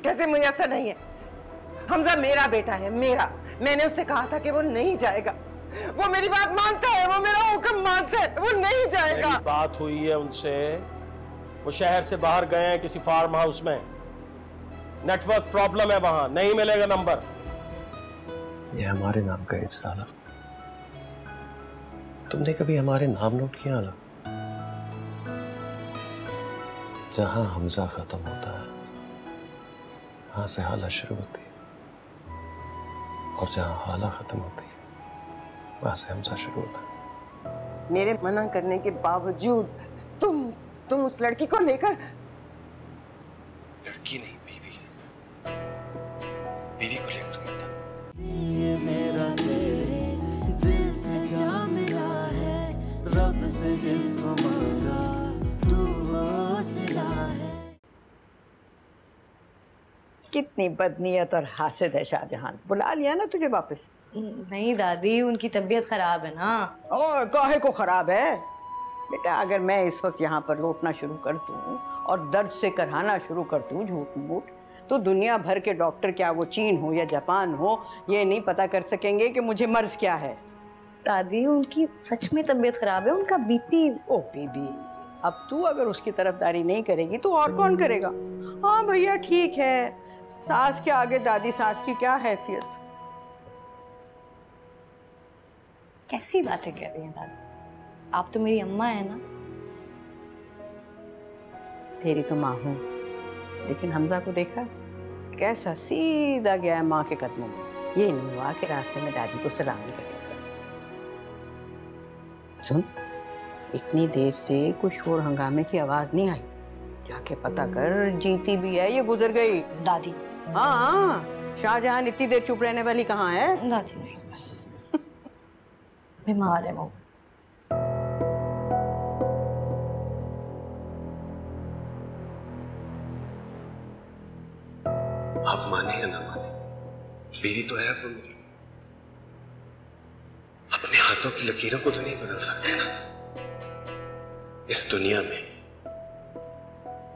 कैसे मुयस्सर नहीं है? हमजा मेरा बेटा है, मेरा। मैंने उससे कहा था कि वो नहीं जाएगा। वो मेरी बात मानता है, वो मेरा हुक्म मानता है, वो नहीं जाएगा। मेरी बात हुई है उनसे, वो शहर से बाहर गए हैं किसी फार्म हाउस में। नेटवर्क प्रॉब्लम है वहां, नहीं मिलेगा नंबर। ये हमारे नाम का है आला। तुमने कभी हमारे नाम नोट किया आला? जहां हमजा खत्म होता है वहां से हाला शुरू होती है, और जहां हाला खत्म होती है वहां से हमजा शुरू होता है। मेरे मना करने के बावजूद तुम उस लड़की को लेकर। लड़की नहीं, बीवी है। बीवी को लेकर गया था। ये मेरा तेरे दिल से जा मिला है, रब से जिसको मांगा तू वो सिला है। कितनी बदनीयत और हासिद है शाहजहान। बुला लिया ना तुझे वापस? नहीं दादी, उनकी तबीयत खराब है ना। और काहे को खराब है बेटा? अगर मैं इस वक्त यहाँ पर लौटना शुरू कर दूँ और दर्द से कराना शुरू कर दूँ झूठ मूठ, तो दुनिया भर के डॉक्टर, क्या वो चीन हो या जापान हो, ये नहीं पता कर सकेंगे कि मुझे मर्ज क्या है। दादी उनकी सच में तबीयत खराब है, उनका बीपी। ओ बीबी, अब तू अगर उसकी तरफदारी नहीं करेगी तो और कौन करेगा? हाँ भैया ठीक है, सास के आगे दादी सास की क्या हैसियत। कैसी बातें कर रही हैं दादी? आप तो मेरी अम्मा है ना। तेरी तो माँ हूँ, लेकिन हमजा को देखा कैसा सीधा गया है माँ के कदमों में। ये नहीं हुआ कि रास्ते में दादी को सलाम नहीं कर दिया। सुन, इतनी देर से कोई शोर हंगामे की आवाज नहीं आई, जाके पता कर जीती भी है ये गुजर गई। दादी। हाँ, शाहजहान इतनी देर चुप रहने वाली कहाँ है? दादी नहीं, बस बीमार है वो। आप माने या ना माने, बीवी तो है अब वो मेरी। अपने हाथों की लकीरों को तो नहीं बदल सकते ना। इस दुनिया में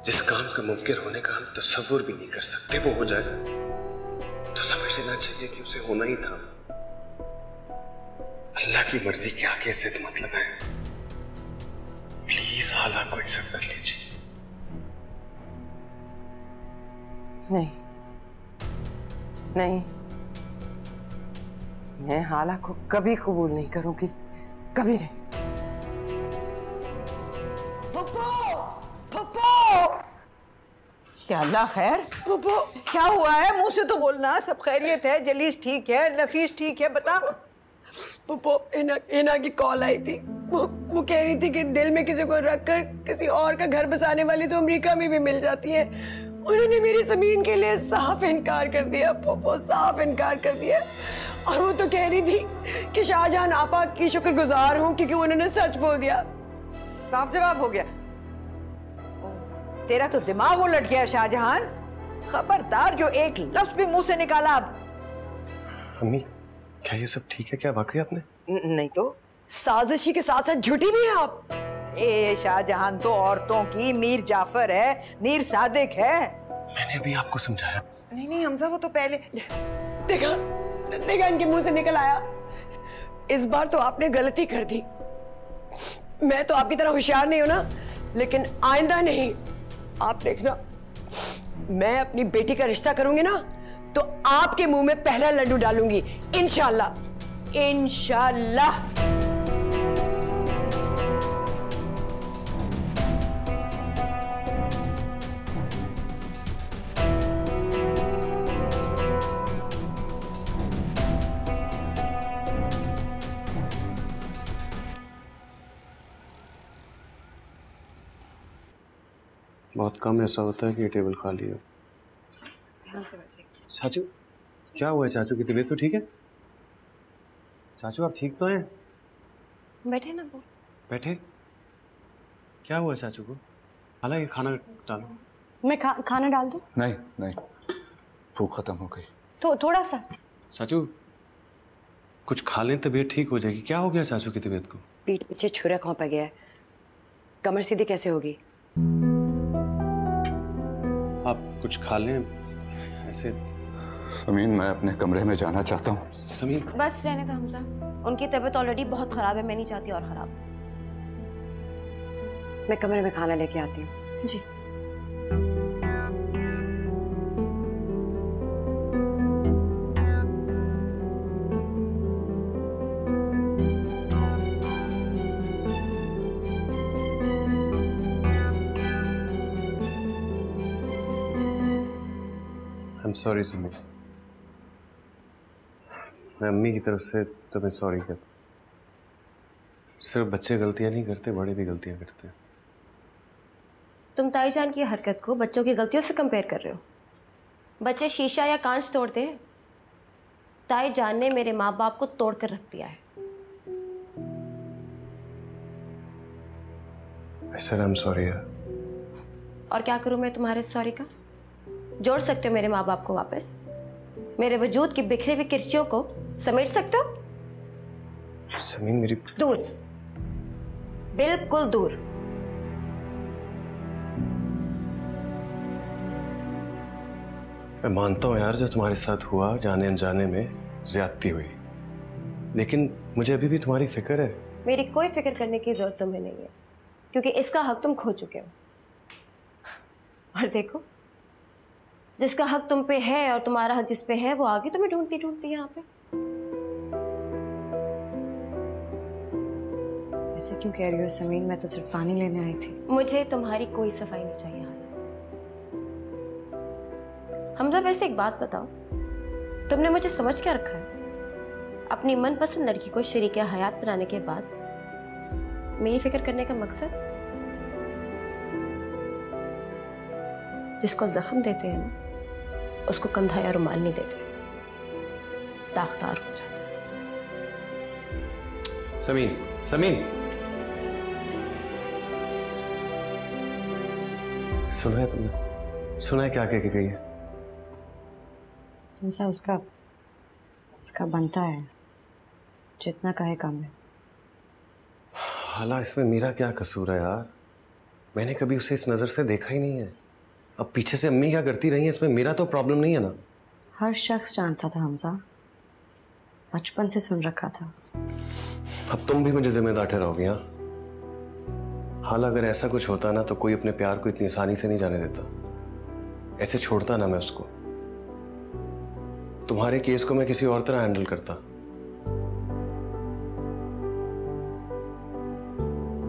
जिस काम का मुमकिन होने का हम तस्वुर भी नहीं कर सकते, वो हो जाए तो समझ लेना चाहिए कि उसे होना ही था। अल्लाह की मर्जी के आगे जिद मत लगाएं। प्लीज हालात को एक्सेप्ट कर लीजिए। नहीं नहीं, मैं हाला को कभी कबूल नहीं करूंगी, कभी नहीं। क्या अल्लाह खैर? क्या हुआ है? मुंह से तो बोलना। सब खैरियत है? जलीस ठीक है? नफीस ठीक है? बता। पुप्पो, इना की कॉल आई थी। वो कह रही थी कि दिल में किसी को रखकर किसी और का घर बसाने वाली तो अमेरिका में भी मिल जाती है। उन्होंने मेरी जमीन के लिए साफ इनकार कर दिया पुप्पो, साफ इनकार कर दिया। और वो तो कह रही थी कि शाहजहान आपा की शुक्रगुजार हूँ क्योंकि उन्होंने सच बोल दिया। साफ जवाब हो गया। तेरा तो दिमाग उलट गया शाहजहान। खबरदार जो एक लफ्ज भी मुंह से निकाला। अब अम्मी, क्या ये सब ठीक है? क्या वाकई आपने? नहीं तो साजिशी के साथ साथ झूठी भी है आप। ए शाहजहान तो औरतों की मीर जाफर है, मीर सादिक है। मैंने अभी आपको समझाया। नहीं नहीं हमजा, वो तो पहले देखा इनके मुंह से निकल आया। इस बार तो आपने गलती कर दी। मैं तो आपकी तरह होशियार नहीं हूं ना, लेकिन आइंदा नहीं। आप देखना, मैं अपनी बेटी का रिश्ता करूंगी ना तो आपके मुंह में पहला लड्डू डालूंगी, इंशाल्लाह। इंशाल्लाह। बहुत कम ऐसा होता है कि ये टेबल खाली हो। चाचू, क्या हुआ है? चाचू की तबीयत तो ठीक है? चाचू आप ठीक तो हैं? बैठे ना वो। बैठे? क्या हुआ है चाचू को? हालांकि खाना डालो। मैं खाना डाल दूं? नहीं नहीं, भूख खत्म हो गई। तो थोड़ा सा। चाचू कुछ खा लें, तबीयत ठीक हो जाएगी। क्या हो गया चाचू की तबीयत को? पीठ पीछे छुरा कहाँ पे गया है? कमर सीधी कैसे होगी? आप कुछ खा लें, ऐसे समीन, मैं अपने कमरे में जाना चाहता हूँ। समीन बस रहने दो हमजा, उनकी तबीयत ऑलरेडी बहुत खराब है, मैं नहीं चाहती और खराब। मैं कमरे में खाना लेके आती हूँ। जी। I'm sorry समीर, मैं अम्मी की तरफ से तुम्हें सॉरी कहता। सिर्फ बच्चे गलतियां नहीं करते, बड़े भी गलतियां करते हैं। तुम ताईजान की हरकत को बच्चों की गलतियों से कंपेयर कर रहे हो। बच्चे शीशा या कांच तोड़ते हैं, ताईजान ने मेरे माँ बाप को तोड़ कर रख दिया है। I said I'm sorry यार। और क्या करूं मैं तुम्हारे सॉरी का? जोड़ सकते हो मेरे माँ बाप को वापस? मेरे वजूद की बिखरी हुई किरचियों को समेट सकते हो? समीन मेरी दूर, बिल्कुल दूर। मैं मानता हूँ यार, जो तुम्हारे साथ हुआ जाने अनजाने में ज्यादती हुई, लेकिन मुझे अभी भी तुम्हारी फिक्र है। मेरी कोई फिक्र करने की जरूरत तुम्हें नहीं है, क्योंकि इसका हक तुम खो चुके हो। और देखो, जिसका हक तुम पे है और तुम्हारा हक जिस पे है, वो आगे तुम्हें ढूंढती ढूंढती यहाँ पे। ऐसे क्यों कह रही हो समीन? मैं तो सिर्फ पानी लेने आई थी। मुझे तुम्हारी कोई सफाई नहीं चाहिए हाना। हमजा, वैसे एक बात बताओ, तुमने मुझे समझ क्या रखा है? अपनी मनपसंद लड़की को शरीके हयात बनाने के बाद मेरी फिक्र करने का मकसद? जिसको जख्म देते हैं ना, उसको कंधा या रुमाल नहीं देते, दागदार हो जाता है। समीन, समीन सुना है तुमने? सुना है क्या कह के गई है? तुमसे उसका बनता है, जितना कहे कम है। हाला, इसमें मेरा क्या कसूर है यार? मैंने कभी उसे इस नजर से देखा ही नहीं है। अब पीछे से अम्मी क्या करती रही है, इसमें मेरा तो प्रॉब्लम नहीं है ना। हर शख्स जानता था हमजा, बचपन से सुन रखा था। अब तुम भी मुझे जिम्मेदार ठहराओगी? हाँ, हाला, अगर ऐसा कुछ होता ना तो कोई अपने प्यार को इतनी आसानी से नहीं जाने देता। ऐसे छोड़ता ना मैं उसको। तुम्हारे केस को मैं किसी और तरह हैंडल करता।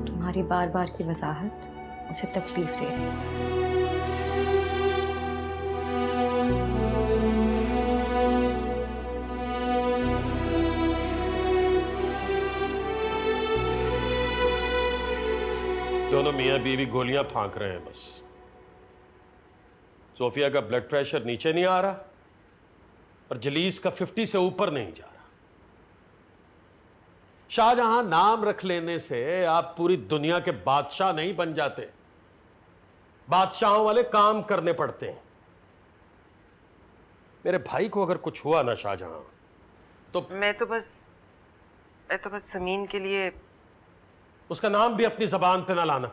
तुम्हारी बार बार की वजाहत उसे तकलीफ दे रही है। दोनों मियां बीवी गोलियां फांक रहे हैं बस। सोफिया का ब्लड प्रेशर नीचे नहीं आ रहा और जलीस का 50 से ऊपर नहीं जा रहा। शाहजहां नाम रख लेने से आप पूरी दुनिया के बादशाह नहीं बन जाते। बादशाहों वाले काम करने पड़ते हैं। मेरे भाई को अगर कुछ हुआ ना शाहजहां, तो मैं तो बस समीन के लिए। उसका नाम भी अपनी जबान पे ना लाना।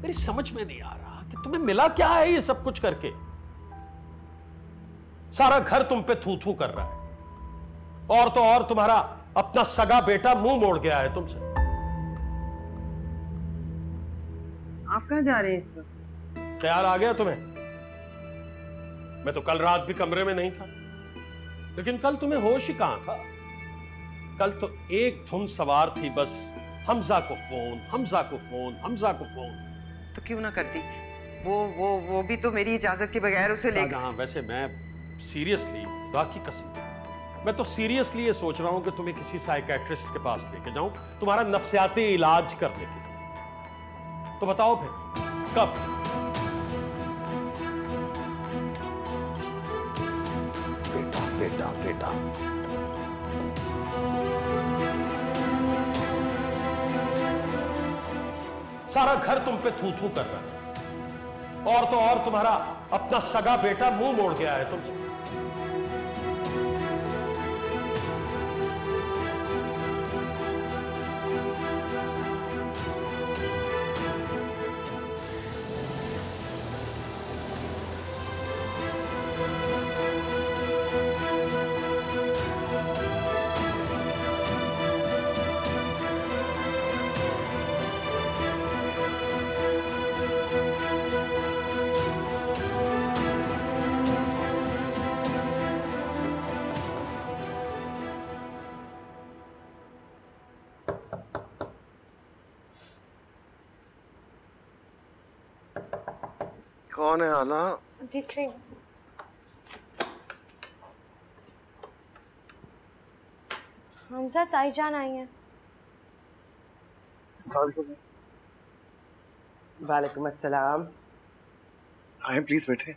मेरी समझ में नहीं आ रहा कि तुम्हें मिला क्या है ये सब कुछ करके। सारा घर तुम पे थू थू कर रहा है, और तो और तुम्हारा अपना सगा बेटा मुंह मोड़ गया है तुमसे। आप कहाँ जा रहे हैं इस वक्त? ख्याल आ गया तुम्हें? मैं तो कल रात भी कमरे में नहीं था, लेकिन कल तुम्हें होश ही कहां था। कल तो एक धुन सवार थी बस, हमजा को फोन, हमजा को फोन, हमजा को फोन। तो क्यों ना करती? वो भी तो मेरी इजाजत के बगैर उसे लेकर। हाँ, वैसे मैं सीरियसली, खुदा की कसम, मैं तो सीरियसली ये सोच रहा हूं कि तुम्हें किसी साइकेट्रिस्ट के पास लेके जाऊं, तुम्हारा नफ्सियाती इलाज करने के लिए। तो बताओ फिर कब? बेटा बेटा बेटा, सारा घर तुम पे थू थू कर रहा है, और तो और तुम्हारा अपना सगा बेटा मुंह मोड़ गया है तुमसे। कौन है आला? देख रही हूँ। हमजा ताईजान आई है। वालेकुम अस्सलाम। आए प्लीज बैठे।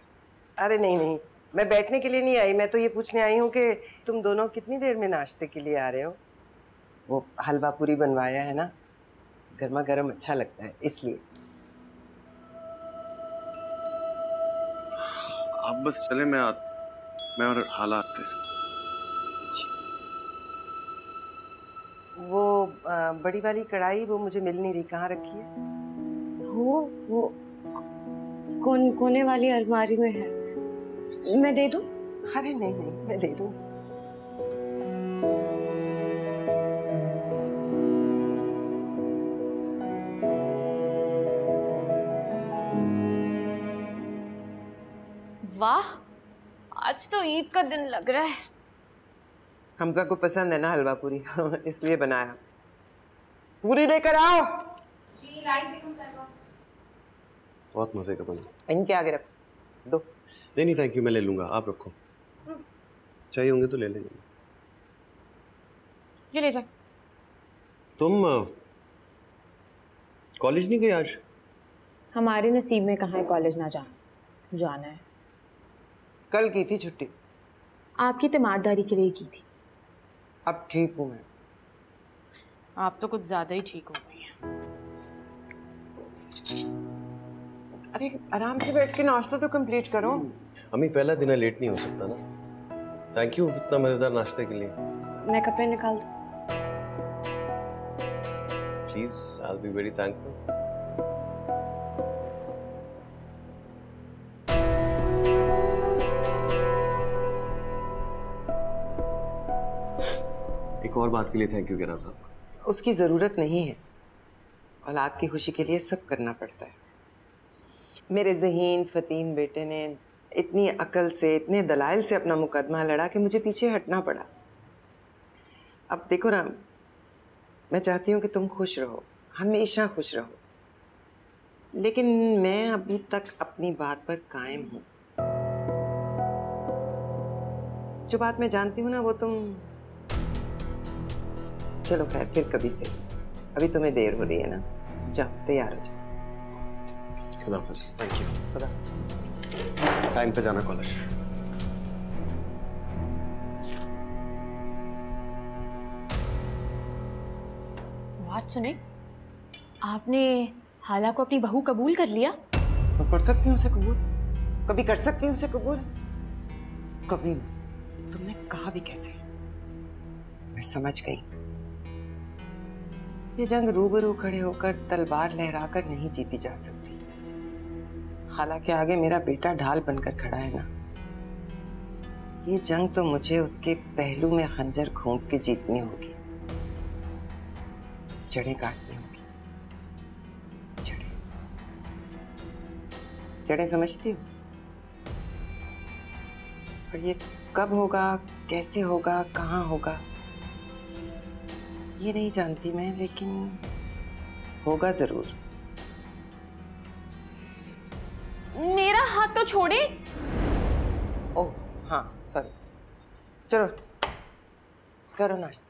अरे नहीं नहीं, मैं बैठने के लिए नहीं आई, मैं तो ये पूछने आई हूँ कि तुम दोनों कितनी देर में नाश्ते के लिए आ रहे हो? वो हलवा पूरी बनवाया है ना, गर्मा गर्म अच्छा लगता है इसलिए। आप बस चले, मैं और हाला आते हैं। वो बड़ी वाली कढ़ाई वो मुझे मिल नहीं रही, कहाँ रखी है? वो कोने वाली अलमारी में है, मैं दे दूं? अरे नहीं नहीं, मैं ले लूं। वाह, आज तो ईद का दिन लग रहा है। हमजा को पसंद है ना हलवा पूरी, इसलिए बनाया। पूरी लेकर आओ। जी लाइक। बहुत मजे का बना। इनके आगे रख दो। नहीं थैंक यू, मैं ले लूंगा, आप रखो। चाहिए होंगे तो ले लेंगे। ये ले जा। तुम कॉलेज नहीं गई आज? हमारे नसीब में कहाँ है कॉलेज ना जाना है। कल की थी छुट्टी। आपकी तीमारदारी के लिए की थी। अब ठीक हूँ मैं। आप तो कुछ ज्यादा ही ठीक हो गई हैं। अरे आराम से बैठ के नाश्ता तो कंप्लीट करो। अम्मी पहला दिन है, लेट नहीं हो सकता ना। थैंक यू इतना मजेदार नाश्ते के लिए। मैं कपड़े निकाल दूं? Please, I will be very thankful. एक और बात के लिए थैंक यू कह रहा था आपको। उसकी जरूरत नहीं है, औलाद की खुशी के लिए सब करना पड़ता है। मेरे ज़हीन फतीन बेटे ने इतनी अकल से, इतने दलाइल से अपना मुकदमा लड़ा कि मुझे पीछे हटना पड़ा। अब देखो ना, मैं चाहती हूँ कि तुम खुश रहो, हमेशा खुश रहो, लेकिन मैं अभी तक अपनी बात पर कायम हूँ। जो बात मैं जानती हूँ ना, वो तुम, चलो खैर फिर कभी से। अभी तुम्हें देर हो रही है ना, जाओ तैयार हो जाओ। खुदा हाफिज़। Thank you. खुदा। टाइम पे जाना कॉलेज। बात सुने, आपने हाला को अपनी बहू कबूल कर लिया? मैं कर सकती हूँ उसे कबूल? कभी कर सकती हूँ उसे कबूल? कभी नहीं। तुमने कहा भी कैसे? मैं समझ गई। ये जंग रूबरू खड़े होकर तलवार लहराकर नहीं जीती जा सकती। हालांकि आगे मेरा बेटा ढाल बनकर खड़ा है ना। ये जंग तो मुझे उसके पहलू में खंजर घोंप के जीतनी होगी, जड़ें काटनी होगी। जड़ें समझती हो? और ये कब होगा, कैसे होगा, कहाँ होगा, ये नहीं जानती मैं, लेकिन होगा जरूर। मेरा हाथ तो छोड़े। ओह हाँ सॉरी। चलो करो नाश्ता।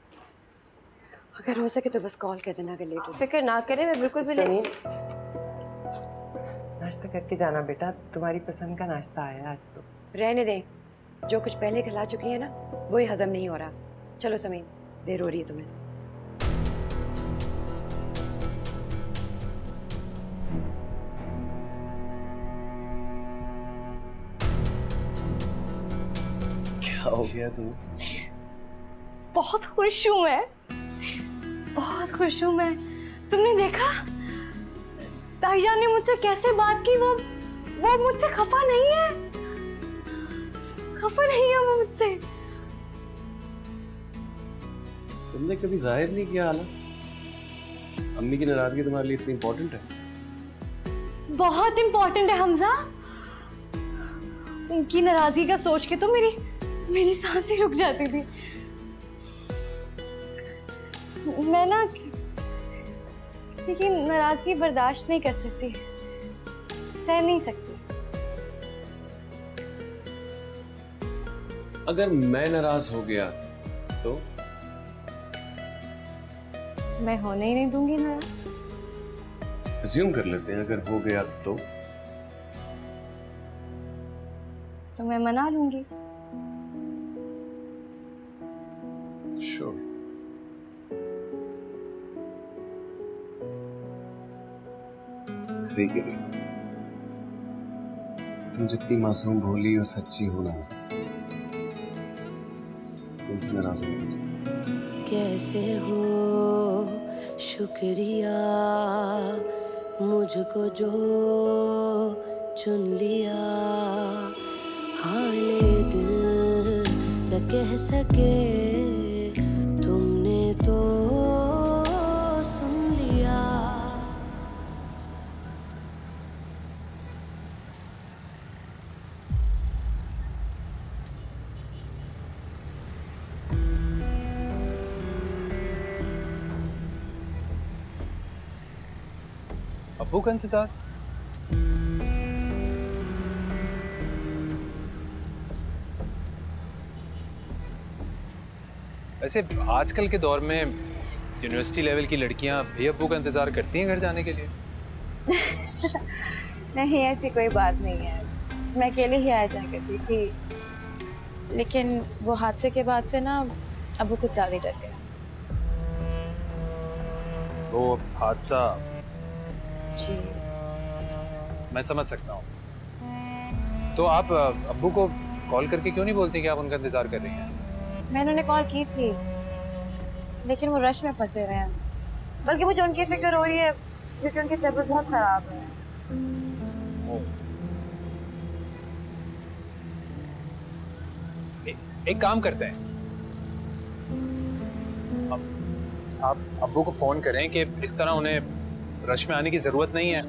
अगर हो सके तो बस कॉल कर देना अगर लेट हो। फिक्र ना करें, मैं बिल्कुल भी नहीं। नाश्ता करके जाना बेटा, तुम्हारी पसंद का नाश्ता आया आज तो। रहने दें, जो कुछ पहले खिला चुकी है ना, वही हजम नहीं हो रहा। चलो समीन, देर हो रही है तुम्हें। क्या हो गया तुम? बहुत खुश हूँ मैं, बहुत खुश हूँ मैं। तुमने देखा ताईजान ने मुझसे कैसे बात की? वो मुझसे खफा नहीं है, खफा नहीं है वो मुझसे। तुमने कभी जाहिर नहीं किया हाला? अम्मी की नाराजगी तुम्हारे लिए इतनी इम्पोर्टेंट है? बहुत इम्पोर्टेंट है हमजा। उनकी नाराजगी का सोच के तो मेरी सांसें रुक जाती थी। मैं ना किसी की नाराजगी बर्दाश्त नहीं कर सकती, सह नहीं सकती। अगर मैं नाराज हो गया तो? मैं होने ही नहीं दूंगी नाराज। अज्यूम कर लेते हैं अगर हो गया तो मैं मना लूंगी। श्योर। फ्री के लिए तुम जितनी मासूम, भोली और सच्ची हो ना, तुमसे नाराज हो नहीं सकती। कैसे हो शुक्रिया मुझको जो चुन लिया, हाले दिल न कह सके तुमने तो सुन लिया। अब्बू का इंतजार? वैसे आजकल के दौर में यूनिवर्सिटी लेवल की लड़कियां भी अब्बू का इंतजार करती हैं घर जाने के लिए? नहीं, ऐसी कोई बात नहीं है। मैं अकेले ही आ जाया करती थी, लेकिन वो हादसे के बाद से ना अब्बू कुछ ज़्यादा डर गया। वो हादसा? जी मैं समझ सकता हूँ। तो आप अब्बू को कॉल करके क्यों नहीं बोलती कि आप उनका इंतजार कर रही हैं? मैंने उन्हें कॉल की थी, लेकिन वो रश में फंसे हुए हैं। बल्कि मुझे उनकी फिक्र हो रही है क्योंकि उनकी तबीयत बहुत खराब है। एक काम करते हैं, आप अब्बू को फोन करें कि इस तरह उन्हें रश में आने की जरूरत नहीं है,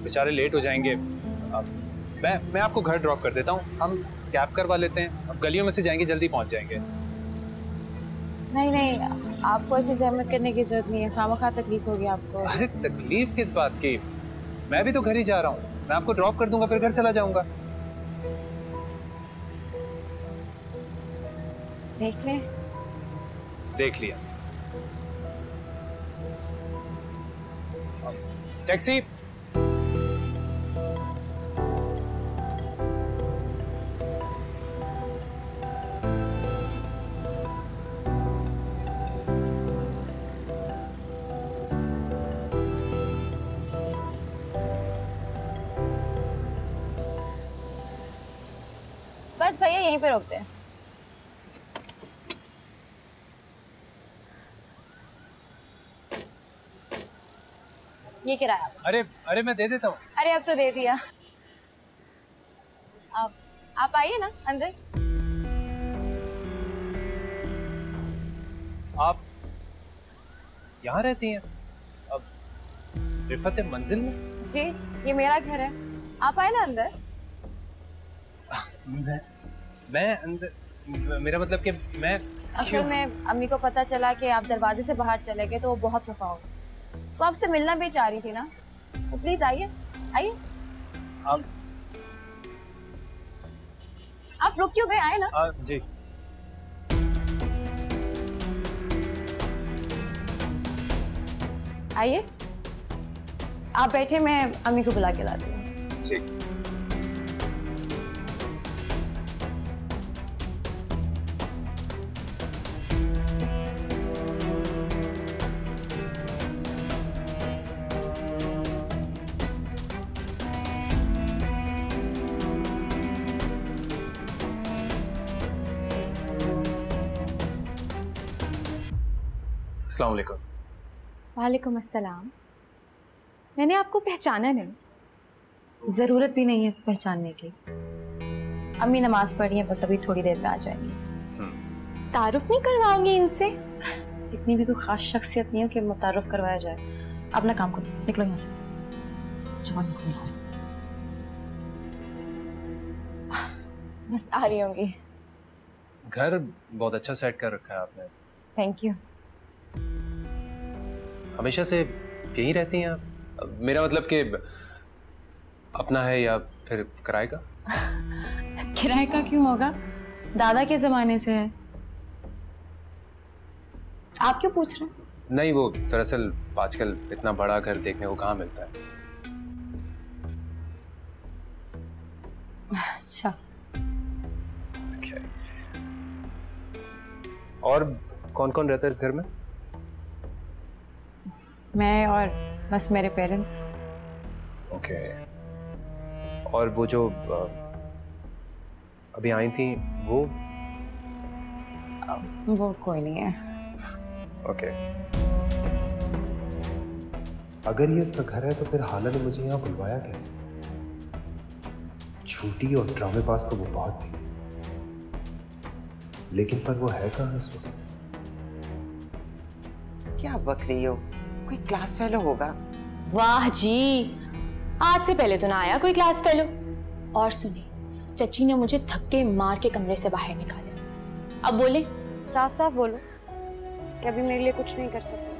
बेचारे लेट हो जाएंगे। मैं आपको घर ड्रॉप कर देता हूँ, हम कैब करवा लेते हैं, अब गलियों में से जाएंगे, जल्दी पहुंच जाएंगे। नहीं नहीं, आपको ऐसी जहमत करने की जरूरत नहीं है, खामखा तकलीफ होगी आपको। अरे तकलीफ किस बात की, मैं भी तो घर ही जा रहा हूँ, मैं आपको ड्रॉप कर दूंगा फिर घर चला जाऊंगा। देख ले। देख लिया। टैक्सी। बस भैया यहीं पे रोकते हैं। ये किराया। अरे मैं दे देता हूँ। अरे अब तो दे दिया। आप आइए ना अंदर। आप यहाँ रहती हैं? अब रिफत मंजिल में? जी, ये मेरा घर है, आप आए ना अंदर। मैं अंदर? मेरा मतलब कि मैं असल में अम्मी को पता चला कि आप दरवाजे से बाहर चले गए तो वो बहुत खफा हो, तो आपसे मिलना भी चाह रही थी ना, तो प्लीज आइए आइए। आप रुक क्यों गए, आए ना। जी। आइए, आप बैठे, मैं अम्मी को बुला के लाती हूँ। जी। अस्सलाम वालेकुम। वालेकुम अस्सलाम। मैंने आपको पहचाना नहीं, ज़रूरत भी नहीं है पहचानने की। अम्मी नमाज पढ़ी है, बस अभी थोड़ी देर में आ जाएंगी। तारुफ नहीं करवाओगे इनसे? इतनी भी कोई खास शख्सियत नहीं हो कि मुतारुफ करवाया जाए। अपना काम करो, निकलो यहाँ से। बस आ रही होंगी। घर बहुत अच्छा सेट कर रखा है आपने। Thank you. हमेशा से यहीं रहती हैं आप? मेरा मतलब कि अपना है या फिर किराए का? किराए का क्यों होगा? दादा के जमाने से है। आप क्यों पूछ रहे हैं? नहीं, वो दरअसल आजकल इतना बड़ा घर देखने को कहाँ मिलता है। अच्छा। Okay. और कौन कौन रहता है इस घर में? मैं और बस मेरे पेरेंट्स। ओके। और वो जो अभी आई थी वो कोई नहीं है। ओके। अगर ये इसका घर है तो फिर हाला ने मुझे यहाँ बुलवाया कैसे? झूठी और ड्रामेबाज तो वो बहुत थी, लेकिन पर वो है कहाँ इस वक्त? क्या बक रही हो? कोई क्लास फेलो होगा। वाह जी, आज से पहले तो ना आया कोई क्लास फेलो। और सुनिए, चची ने मुझे धक्के मार के कमरे से बाहर निकाला। अब बोले, साफ साफ बोलो कि अभी मेरे लिए कुछ नहीं कर सकते।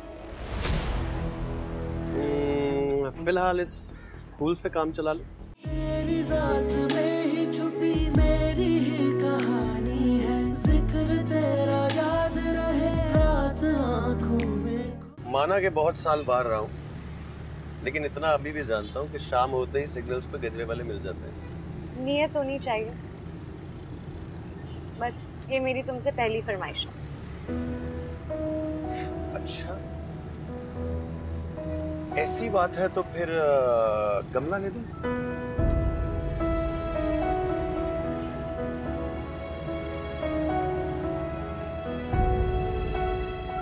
फिलहाल इस फूल से काम चला लो। तेरी जात में ही छुपी मेरी ही कहानी है, जिक्र तेरा याद रहे रात आंखों में। माना कि बहुत साल बाहर रहा हूँ, लेकिन इतना अभी भी जानता हूँ कि शाम होते ही सिग्नल्स पे गजरे वाले मिल जाते हैं। नियत होनी चाहिए, बस ये मेरी तुमसे पहली फरमाइश है। अच्छा, ऐसी बात है तो फिर गमला ले दूं?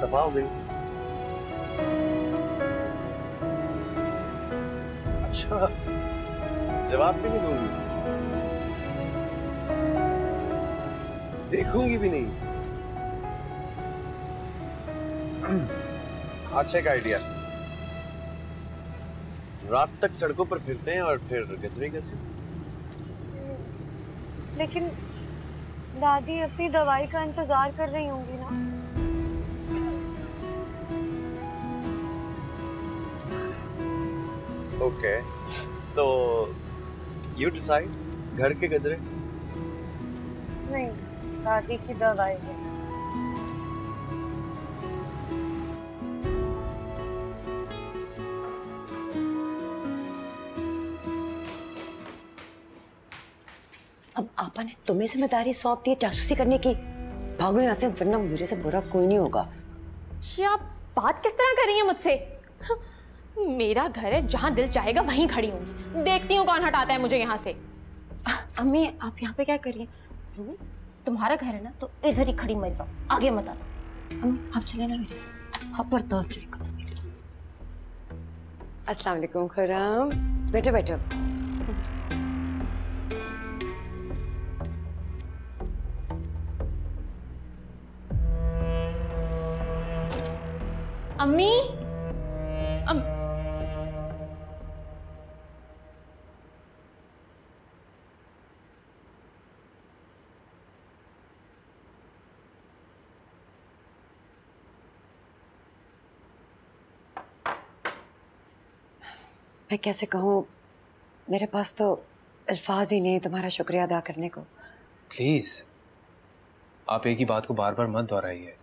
दफा हो गई। अच्छा, जवाब भी नहीं दूंगी, देखूंगी भी नहीं। अच्छा एक आइडिया, रात तक सड़कों पर फिरते हैं और फिर गजरे गजरे। लेकिन दादी अपनी दवाई का इंतजार कर रही होंगी ना। ओके, तो यू डिसाइड, घर के गजरे? नहीं, दादी की दवाई है। अब आपा ने तुम्हें जिम्मेदारी सौंप दी जासूसी करने की। भागो यहाँ से, वरना मेरे से बुरा कोई नहीं होगा। आप बात किस तरह कर रही हैं मुझसे? मेरा घर है, जहाँ दिल चाहेगा वहीं खड़ी होंगी। देखती हूँ कौन हटाता है मुझे यहाँ से। अम्मी, आप यहाँ पे क्या कर रही हैं? तुम्हारा घर है ना, तो इधर ही खड़ी मत रहो, आगे मत आओ। अम्मी, आप चले ना मेरे से, खबरदार चलेगा। अस्सलाम वालेकुम खुरम, बैठो बैठो। अम्मी, मैं कैसे कहूँ, मेरे पास तो अल्फाज ही नहीं तुम्हारा शुक्रिया अदा करने को। प्लीज, आप एक ही बात को बार बार मत दोहराइए।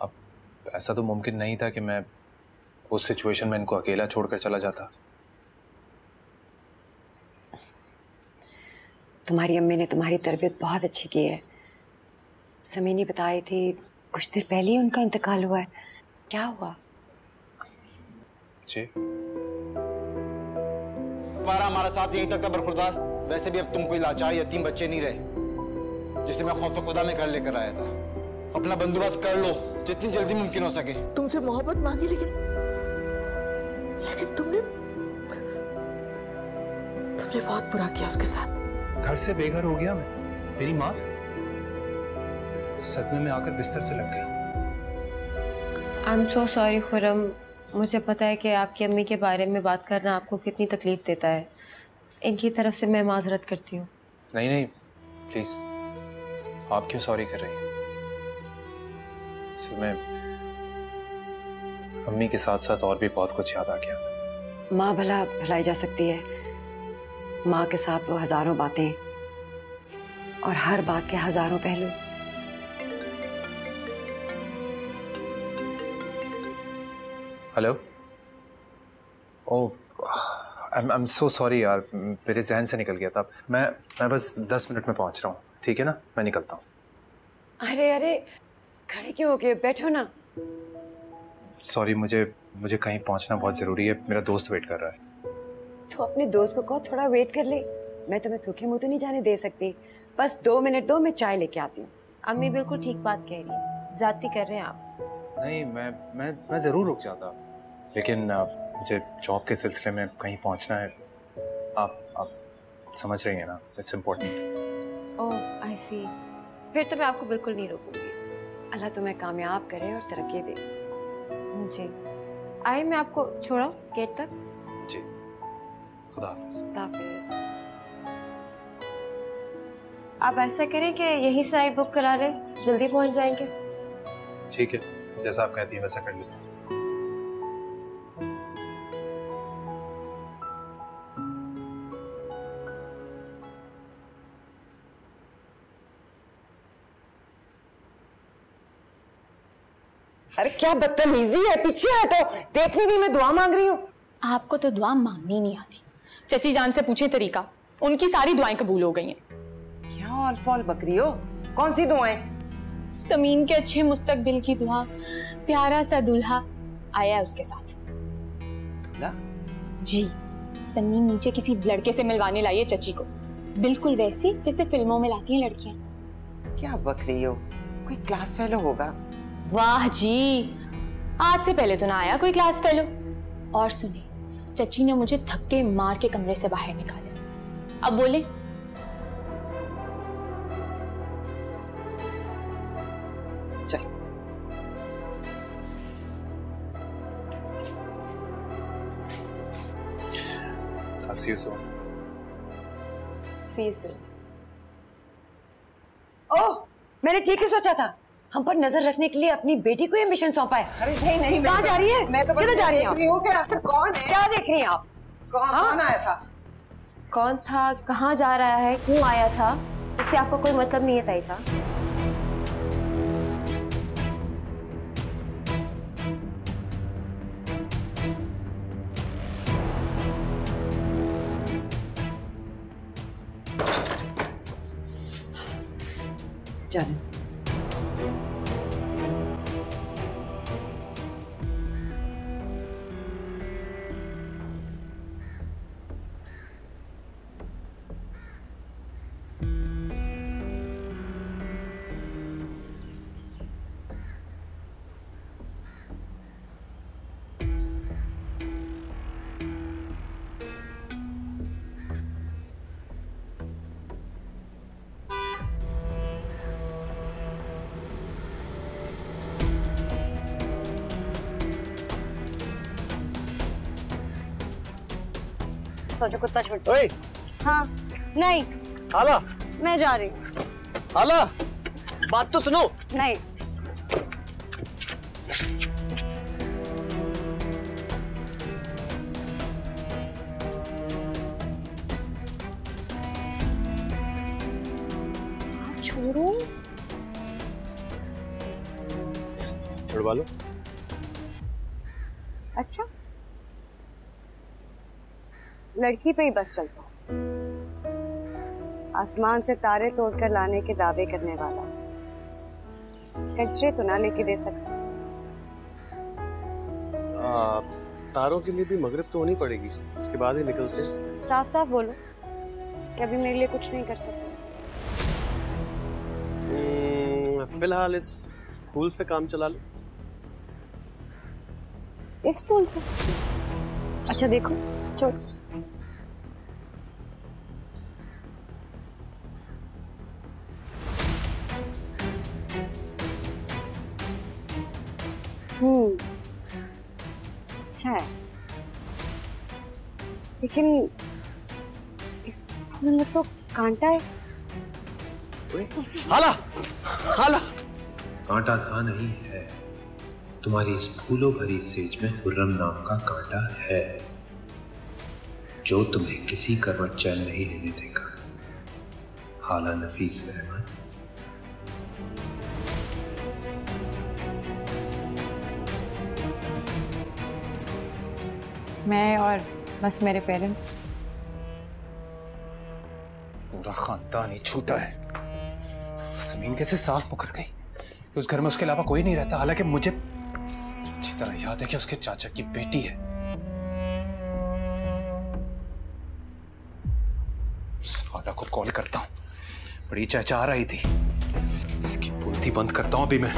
अब ऐसा तो मुमकिन नहीं था कि मैं उस सिचुएशन में इनको अकेला छोड़कर चला जाता। तुम्हारी अम्मी ने तुम्हारी तरबियत बहुत अच्छी की है। समीनी बता रही थी कुछ देर पहले ही उनका इंतकाल हुआ है। क्या हुआ? जी, तुम्हारा हमारा साथ यहीं तक था बरखुरदार। वैसे भी अब तुम कोई लाचार यतीम बच्चे नहीं रहे जिसे मैं खौफ खुदा में घर लेकर आया था। अपना बंदोबस्त कर लो जितनी जल्दी मुमकिन हो सके। तुमसे मोहब्बत मांगी, लेकिन तुमने बहुत बुरा किया उसके साथ। घर से बेघर हो गया मैं। मेरी माँ सदमे में आकर बिस्तर से लग गई। I am so sorry Khurram, मुझे पता है कि आपकी अम्मी के बारे में बात करना आपको कितनी तकलीफ देता है। इनकी तरफ से मैं माजरत करती हूँ। नहीं नहीं, प्लीज, आप क्यों सॉरी कर रही हैं? मैं अम्मी के साथ साथ और भी बहुत कुछ याद आ गया था। माँ भला भुलाई जा सकती है? माँ के साथ वो हजारों बातें, और हर बात के हजारों पहलू। Hello. Oh, I am so sorry यार, मेरे जहन से निकल गया था। मैं बस 10 मिनट में पहुंच रहा हूँ, ठीक है ना? मैं निकलता हूँ। अरे अरे, खड़े क्यों हो गए? बैठो ना। सॉरी, मुझे कहीं पहुंचना बहुत जरूरी है, मेरा दोस्त वेट कर रहा है। तो अपने दोस्त को कहो थोड़ा वेट कर ले। मैं तुम्हें सूखे मुंह तो नहीं जाने दे सकती। बस 2 मिनट दो, मैं चाय लेके आती हूँ। अम्मी बिल्कुल ठीक बात कह रही है, ज्यादती कर रहे हैं आप। नहीं, मैं जरूर रुक जाता, लेकिन मुझे जॉब के सिलसिले में कहीं पहुंचना है। आप समझ रही हैं ना, इट्स इम्पोर्टेंट। ओह आई सी, फिर तो मैं आपको बिल्कुल नहीं रोकूंगी। अल्लाह तुम्हें कामयाब करे और तरक्की दे। जी, आए मैं आपको छोड़ाऊं गेट तक? जी, खुदा हाफिज। खुदा हाफिज। आप ऐसा करें कि यही साइड बुक करा ले, जल्दी पहुंच जाएंगे। ठीक है, जैसा आप कहती हैं वैसा कर लेता हूँ। अरे क्या बदतमीजी है, पीछे हटो। देखने की मैं दुआ मांग रही हूँ। आपको तो दुआ मांगनी नहीं आती। चची जान से पूछे तरीका, उनकी सारी दुआएं कबूल हो गई हैं। क्या ऑल फॉल बकरी हो? कौन सी दुआएं? समीन के अच्छे मुस्तकबिल की दुआ, प्यारा सा दूल्हा आया है उसके साथ। दूल्हा? जी, समीन नीचे किसी लड़के से मिलवाने लाई है चची को, बिल्कुल वैसी जैसे फिल्मों में लाती हैं लड़कियां। क्या बकरी हो? कोई क्लास फेलो होगा। वाह जी, आज से पहले तो ना आया कोई क्लास फेलो। और सुने, चची ने मुझे धक्के मार के कमरे से बाहर निकाला। अब बोले। चल। I'll see you soon. See you soon. ओह, मैंने ठीक ही सोचा था। हम पर नजर रखने के लिए अपनी बेटी को ये मिशन सौंपा है। अरे नहीं, कहाँ जा रही है? मैं तो बस किधर जा रही देख रही हूँ कि आखिर कौन है। क्या देख रही हैं आप? कौन आया था? कौन था, कहाँ जा रहा है, क्यों आया था, इससे आपको कोई मतलब नहीं है ताईजा। जाने। सोचो कुत्ता छोड़। ओए, हाँ, नहीं, हाला, मैं जा रही हूँ। हाला, बात तो सुनो। नहीं। छोड़ो। छुड़वा लो। अच्छा, लड़की पे ही बस चलता हूँ। आसमान से तारे तोड़कर लाने के दावे करने वाला, कचरे तो ना लेके दे सकता। तारों के लिए भी मगरिब तो होनी पड़ेगी, इसके बाद ही निकलते हैं। साफ साफ बोलो कि अभी मेरे लिए कुछ नहीं कर सकते। फिलहाल इस फूल से काम चला लो। इस फूल से? अच्छा देखो, छोड़। अच्छा है, लेकिन इस फूल में तो कांटा है। हाला, हाला। कांटा था नहीं है, तुम्हारी इस फूलों भरी सेज में खुर्रम नाम का कांटा है, जो तुम्हें किसी करवट चैन नहीं लेने देगा। खाला नफीस अहमद। मैं और बस मेरे पेरेंट्स। पूरा खानदान ही छूटा है। ज़मीन कैसे साफ मुकर गई कि उस घर में उसके अलावा कोई नहीं रहता, हालांकि मुझे अच्छी तरह याद है कि उसके चाचा की बेटी है। साला को कॉल करता हूँ, बड़ी चाचा रही थी, इसकी बुद्धि बंद करता हूँ अभी मैं।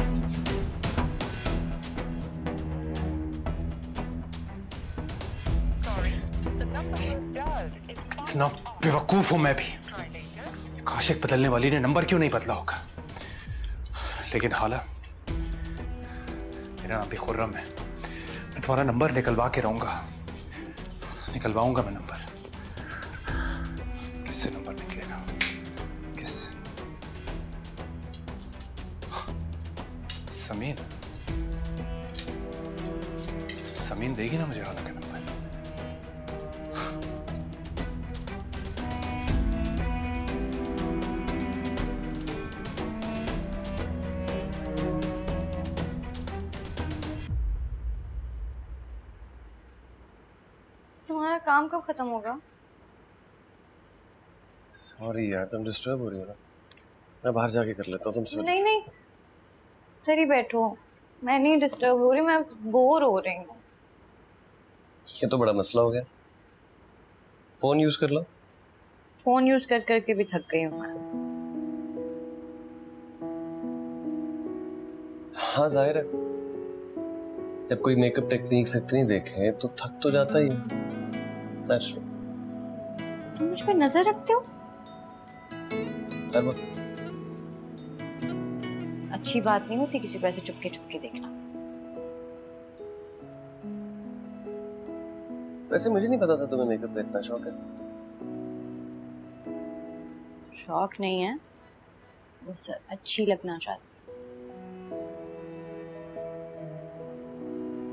इतना बेवकूफ हूं मैं भी। काशिक बदलने वाली ने नंबर क्यों नहीं बदला होगा? लेकिन हाला, मेरा नाम भी खुर्रम है। मैं तुम्हारा नंबर निकलवा के रहूंगा, निकलवाऊंगा मैं नंबर। किससे नंबर निकलेगा? किससे? समीन, समीन देगी ना मुझे हाला का नंबर? तुम्हारा काम कब खत्म होगा? सॉरी यार, तुम डिस्टर्ब हो रही हो ना। मैं बाहर जाके कर लेता हूँ, तुम सुन। नहीं नहीं, इधर ही बैठो। मैं नहीं डिस्टर्ब हो रही, मैं बोर हो रही हूँ। ये तो बड़ा मसला हो गया। फोन यूज कर लो। फोन यूज कर करके भी थक गई हूँ मैं। हाँ जाहिर है, जब कोई मेकअप टेक्निक्स इतनी देखे तो थक तो जाता ही है। तुम मुझ पे नजर रखते हो? हर वक्त। अच्छी बात नहीं होती किसी को ऐसे चुपके चुपके देखना। वैसे मुझे नहीं पता था तुम्हें मेकअप का इतना शौक है। शौक नहीं है, बस अच्छी लगना चाहती।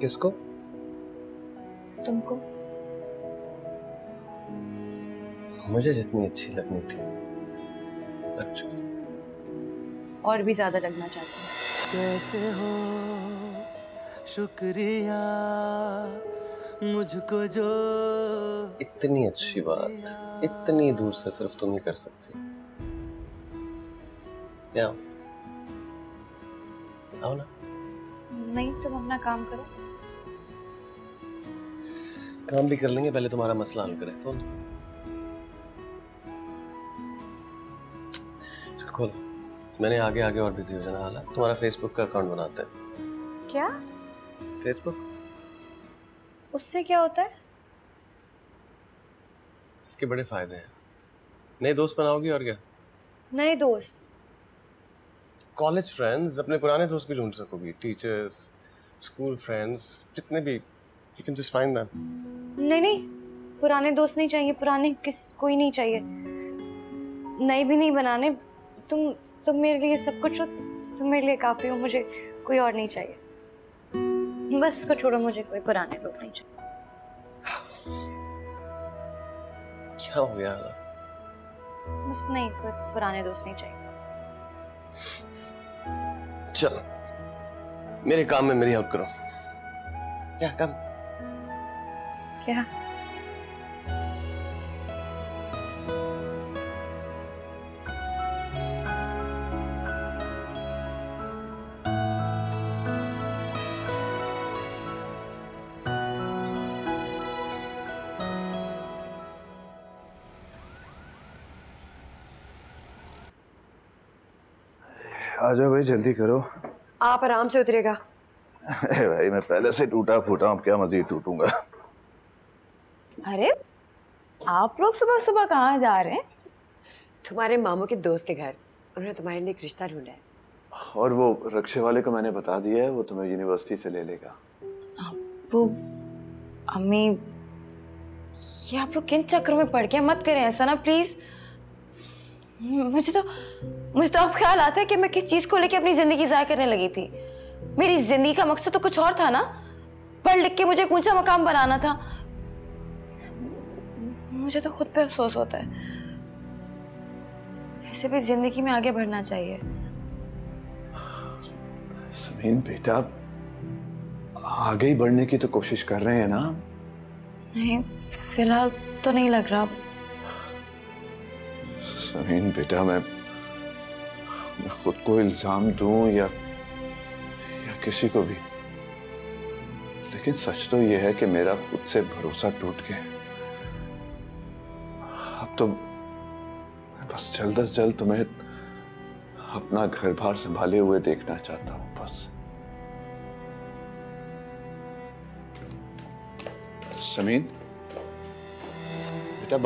किसको? तुमको। मुझे जितनी अच्छी लगनी थी लग चुकी। और भी ज्यादा लगना चाहती हूँ। कैसे हो शुक्रिया मुझको जो। इतनी अच्छी बात इतनी दूर से सिर्फ तुम ही कर सकती। क्या आओ ना। नहीं, तुम अपना काम करो। काम भी कर लेंगे, पहले तुम्हारा मसला हल करें। फोन इसको खोलो। मैंने आगे आगे और बिजी हो जाना। हाला, तुम्हारा फेसबुक का अकाउंट बनाते हैं। क्या? फेसबुक? उससे क्या होता है? इसके बड़े फायदे हैं। नए दोस्त बनाओगी और क्या। नए दोस्त? कॉलेज फ्रेंड्स, अपने पुराने दोस्त भी ढूंढ सकोगी। टीचर्स, स्कूल फ्रेंड्स, जितने भी। You can just find them. नहीं नहीं, पुराने दोस्त नहीं चाहिए। पुराने कोई नहीं चाहिए। नए भी नहीं बनाने। तुम मेरे लिए सब कुछ हो। तुम मेरे लिए काफी हो। मुझे कोई और नहीं चाहिए। बस इसको छोड़ो, मुझे कोई पुराने लोग नहीं चाहिए। क्या हो गया? बस नहीं, कोई पुराने दोस्त नहीं चाहिए। चलो मेरे काम में मेरी हेल्प करो। क्या काम? क्या? आ जाओ भाई, जल्दी करो। आप आराम से उतरेगा। अरे भाई, मैं पहले से टूटा फूटा हूँ, क्या मजीद टूटूंगा। अरे आप लोग सुबह सुबह कहाँ जा रहे हैं? तुम्हारे मामू के दोस्त के घर। उन्होंने तुम्हारे लिए एक रिश्ता ढूंढा है। और वो रक्षे वाले को मैंने बता दिया है, वो तुम्हें यूनिवर्सिटी से ले लेगा। वो अम्मी, ये आप लोग किन चक्करों में पड़ के मत करें ऐसा ना प्लीज। मुझे तो अब ख्याल आता है कि मैं किस चीज को लेके अपनी जिंदगी ज़ाया करने लगी थी। मेरी जिंदगी का मकसद तो कुछ और था ना। पढ़ लिख के मुझे एक ऊंचा मकाम बनाना था। मुझे तो खुद पे अफसोस होता है। ऐसे भी जिंदगी में आगे बढ़ना चाहिए। समीन बेटा, आगे ही बढ़ने की तो कोशिश कर रहे हैं ना? नहीं, फिलहाल तो नहीं लग रहा। समीन बेटा, मैं खुद को इल्जाम दूं या किसी को भी, लेकिन सच तो यह है कि मेरा खुद से भरोसा टूट गया। अब तो मैं बस जल्द से जल्द तुम्हें अपना घर बार संभाले हुए देखना चाहता हूं बस। समीन बेटा,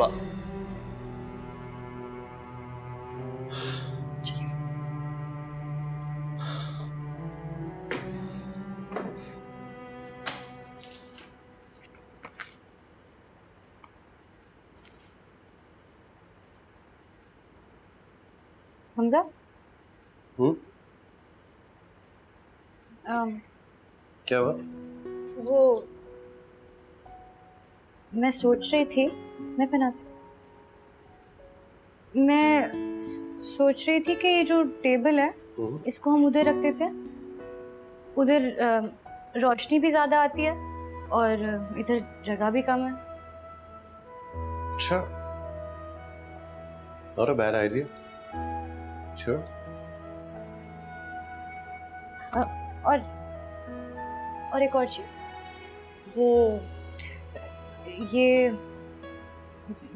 हमजा, क्या हुआ? वो मैं सोच रही थी, मैं सोच रही थी कि ये जो टेबल है इसको हम उधर रख देते हैं। उधर रोशनी भी ज्यादा आती है और इधर जगह भी कम है। अच्छा, not a bad idea. Sure. और एक और चीज, वो ये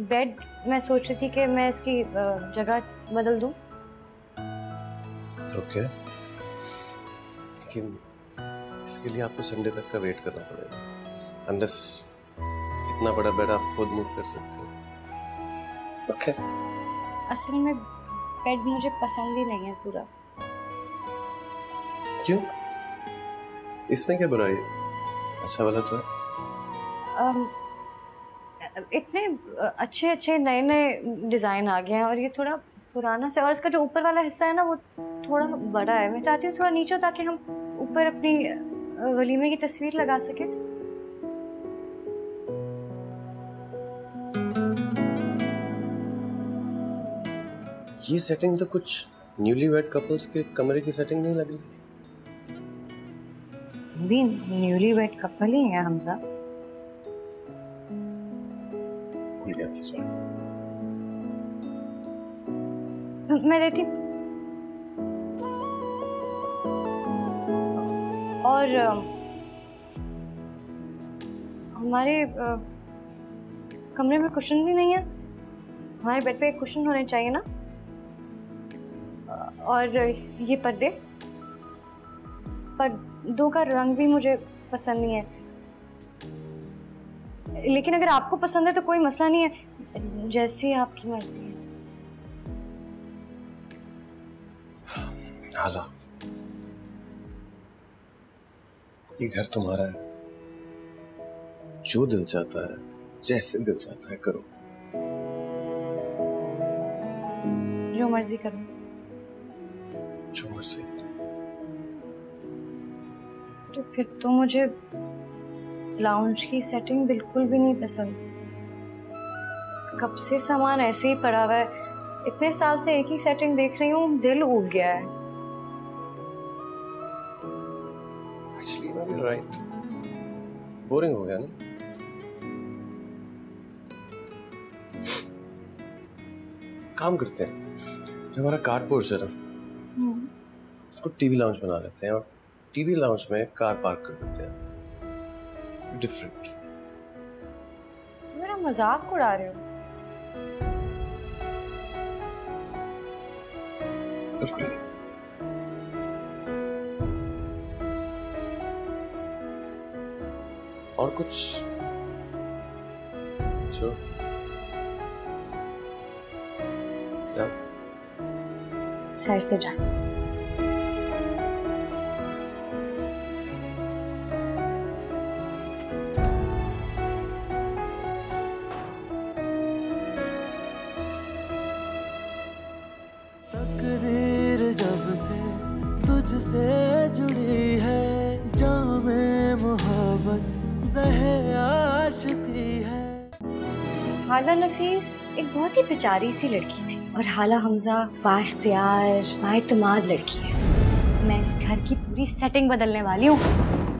बेड मैं सोच रही थी कि मैं इसकी जगह बदल दूं। ओके, लेकिन इसके लिए आपको संडे तक का वेट करना पड़ेगा। अनलेस इतना बड़ा बेड आप खुद मूव कर सकते हैं। ओके। असल में बेड मुझे पसंद ही नहीं है पूरा। क्यों? इसमें क्या बुराई है? अच्छा वाला तो है। इतने अच्छे अच्छे नए नए डिज़ाइन आ गए हैं और ये थोड़ा पुराना से, और इसका जो ऊपर वाला हिस्सा है ना वो थोड़ा बड़ा है। मैं चाहती हूँ थोड़ा नीचे, ताकि हम ऊपर अपनी वलीमे की तस्वीर लगा सके। ये सेटिंग तो कुछ न्यूलीवेड कपल्स के कमरे की सेटिंग नहीं लग रही। भी न्यूलीवेड कपल ही है हमजा। भूल गया था, सॉरी। मैं देती हूँ। और हमारे कमरे में कुशन भी नहीं है। हमारे बेड पे एक कुशन होने चाहिए ना। और ये पर्दों का रंग भी मुझे पसंद नहीं है, लेकिन अगर आपको पसंद है तो कोई मसला नहीं है, जैसी आपकी मर्जी है। हाला, ये घर तुम्हारा है। जो दिल चाहता है, जैसे दिल चाहता है करो। जो मर्जी करो। जो मर्जी। तो फिर तो मुझे लाउंज की सेटिंग बिल्कुल भी नहीं पसंद। कब से सामान ऐसे ही पड़ा हुआ है, इतने साल से एक ही सेटिंग देख रही हूँ, दिल उब गया है। Actually, you're right. बोरिंग हो गया नहीं? काम करते हैं, जो हमारा कारपोर्च है ना, उसको टीवी लाउंज बना लेते हैं और टीवी लाउंज में कार पार्क कर देते हैं। डिफरेंट। मेरा मजाक उड़ा रहे हो? बिल्कुल नहीं। और कुछ जो खैर से जा। तकदीर जब से तुझसे जुड़ी है, जामे मोहब्बत ज़हे आशिकी है। हाला नफीस एक बहुत ही बेचारी सी लड़की थी और हाला हमजा बाइख्तियार बाइतमाद लड़की है। मैं इस घर की पूरी सेटिंग बदलने वाली हूँ।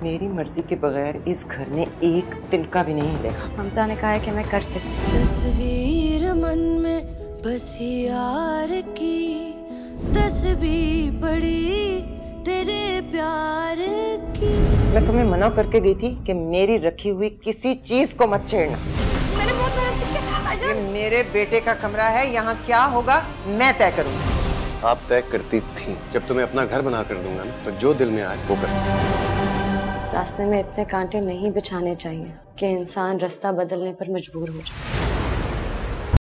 मेरी मर्जी के बगैर इस घर में एक तिनका भी नहीं हिलेगा। हमजा ने कहा है कि मैं कर सकती हूँ। तस्वीर मन में बसी यार की, तस्वीर पड़ी तेरे प्यार की। मैं तुम्हें मना करके गई थी कि मेरी रखी हुई किसी चीज को मत छेड़ना। ये मेरे बेटे का कमरा है, यहाँ क्या होगा मैं तय करूंगी। आप तय करती थी। जब तुम्हें अपना घर बना कर दूंगा ना, तो जो दिल में आए वो कर। रास्ते में इतने कांटे नहीं बिछाने चाहिए कि इंसान रास्ता बदलने पर मजबूर हो जाए।